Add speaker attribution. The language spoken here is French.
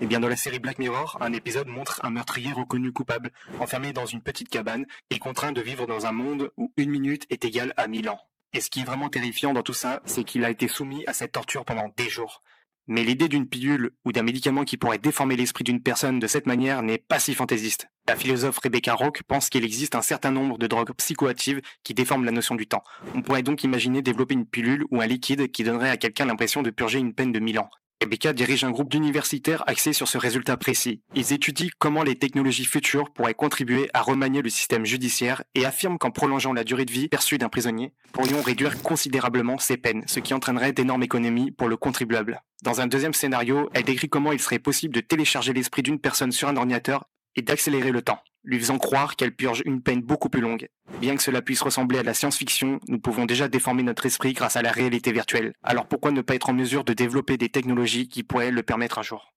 Speaker 1: Eh bien, dans la série Black Mirror, un épisode montre un meurtrier reconnu coupable, enfermé dans une petite cabane et contraint de vivre dans un monde où une minute est égale à 1000 ans. Et ce qui est vraiment terrifiant dans tout ça, c'est qu'il a été soumis à cette torture pendant des jours. Mais l'idée d'une pilule ou d'un médicament qui pourrait déformer l'esprit d'une personne de cette manière n'est pas si fantaisiste. La philosophe Rebecca Rock pense qu'il existe un certain nombre de drogues psychoactives qui déforment la notion du temps. On pourrait donc imaginer développer une pilule ou un liquide qui donnerait à quelqu'un l'impression de purger une peine de 1000 ans. Rebecca dirige un groupe d'universitaires axé sur ce résultat précis. Ils étudient comment les technologies futures pourraient contribuer à remanier le système judiciaire et affirment qu'en prolongeant la durée de vie perçue d'un prisonnier, pourrions réduire considérablement ses peines, ce qui entraînerait d'énormes économies pour le contribuable. Dans un deuxième scénario, elle décrit comment il serait possible de télécharger l'esprit d'une personne sur un ordinateur et d'accélérer le temps, lui faisant croire qu'elle purge une peine beaucoup plus longue. Bien que cela puisse ressembler à la science-fiction, nous pouvons déjà déformer notre esprit grâce à la réalité virtuelle. Alors pourquoi ne pas être en mesure de développer des technologies qui pourraient le permettre un jour ?